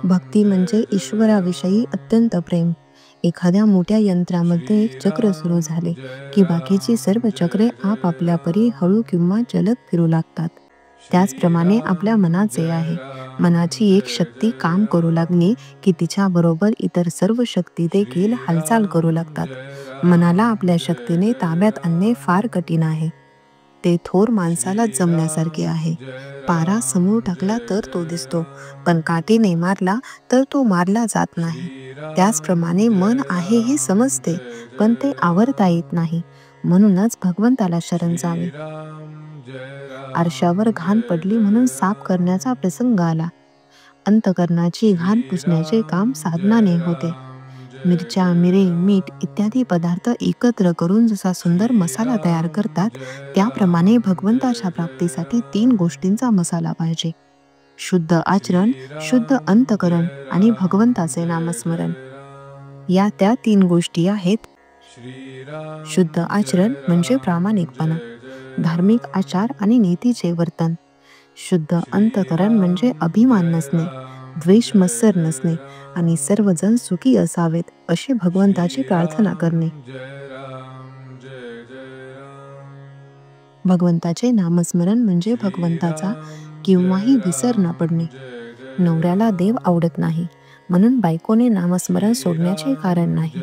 भक्ती म्हणजे ईश्वराविषयी अत्यंत प्रेम. एखाद्या मोठ्या यंत्रामध्ये एक चक्र सुरू झाले की बाकीची सर्व चक्रे आपापल्या परी हळू किंवा जलद फिरू लागतात. त्याचप्रमाणे आपल्या मनाचे आहे. मनाची एक शक्ती काम करू लागली की तिच्याबरोबर इतर सर्व शक्ती देखील हालचाल करू लागतात. मनाला आपल्या शक्तीने ताब्यात आणणे फार कठीण आहे. ते थोर माणसाला जमण्यासारखे आहे. पारा समोर टाकला तर तो दिसतो, पण काठीने मारला तर तो मारला जात नाही. त्याचप्रमाणे मन आहे हे समजते, पण ते आवरता येत नाही. म्हणूनच भगवंताला शरण जावे. आरशावर घाण पडली म्हणून साफ करण्याचा प्रसंग आला. अंतकरणाची घाण पुसण्याचे काम साधनाने होते. मिरच्या, मिरे, मीठ इत्यादी पदार्थ एकत्र करून जसा सुंदर मसाला तयार करतात, त्याप्रमाणे भगवंताच्या प्राप्तीसाठी 3 गोष्टींचा मसाला पाहिजे: शुद्ध आचरण, शुद्ध अंतकरण आणि भगवंताचे नामस्मरण. या त्या 3 गोष्टी आहेत. शुद्ध आचरण म्हणजे प्रामाणिकपणा, धार्मिक आचार आणि नीतीचे वर्तन. शुद्ध अंतकरण म्हणजे अभिमान नसणे, द्वेष मत्सर नसणे आणि सर्वजण सुखी असावेत अशी भगवंताची प्रार्थना करणे. भगवंताचे नामस्मरण म्हणजे भगवंताचा केव्हाही विसर न पडणे. नवऱ्याला देव आवडत नाही म्हणून बायकोने नामस्मरण सोडण्याचे कारण नाही.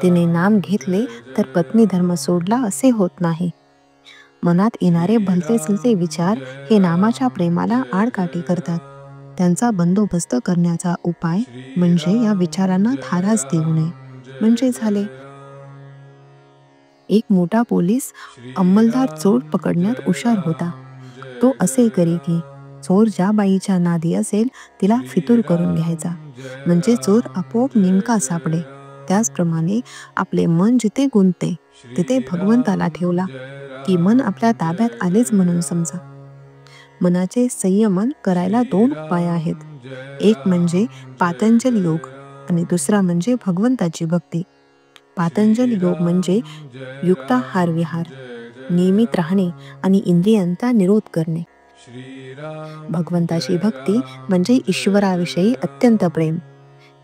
तिने नाम घेतले तर पत्नी धर्म सोडला असे होत नाही. मनात येणारे भलते-सलते विचार हे नामाच्या प्रेमाला आडकाठी करतात. त्यांचा बंदोबस्त करण्याचा उपाय म्हणजे या विचारांना थाराच देऊ नये, म्हणजे झाले. एक मोठा पोलीस अंमलदार चोर पकडण्यात हुशार होता. तो असे करी की चोर ज्या बाईच्या नादी असेल तिला फितूर करून घ्यायचा, म्हणजे चोर आपोआप नेमका सापडे. त्याचप्रमाणे आपले मन जिथे गुंतते तिथे भगवंताला ठेवला की मन आपल्या ताब्यात आलेच म्हणून समजा. मनाचे संयमन करायला 2 उपाय आहेत. एक म्हणजे पातंजल योग आणि दुसरा म्हणजे भगवंताची भक्ती. पातंजल योग म्हणजे युक्ताहार विहार, नियमित राहणे आणि इंद्रियांचा निरोध करणे. भगवंताची भक्ती म्हणजे ईश्वराविषयी अत्यंत प्रेम.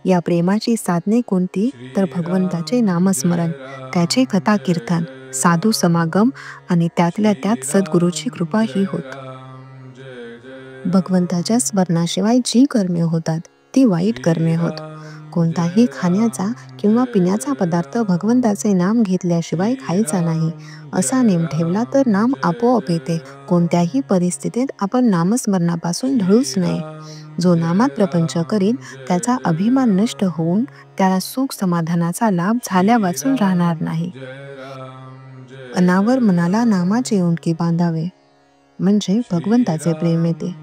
या प्रेमाची साधने कोणती तर भगवंताचे नामस्मरण, त्याचे कथा कीर्तन, साधू समागम आणि त्यातल्या त्यात सद्गुरूची कृपा ही होत. भगवंताच्या स्मरणाशिवाय जी कर्मे होतात ती वाईट कर्मे होत. कोणताही खाण्याचा किंवा पिण्याचा पदार्थ भगवंताचे नाम घेतल्याशिवाय खायचा नाही असा नेम ठेवला तर नाम आपोआप येते. कोणत्याही परिस्थितीत आपण नामस्मरणापासून ढळूच नये. जो नामात प्रपंच करील त्याचा अभिमान नष्ट होऊन त्याला सुख समाधानाचा लाभ झाल्या वाचून राहणार नाही. अनावर मनाला नामाचे ओंडके बांधावे म्हणजे भगवंताचे प्रेम येते.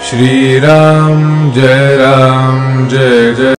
श्रीराम जय राम जय जय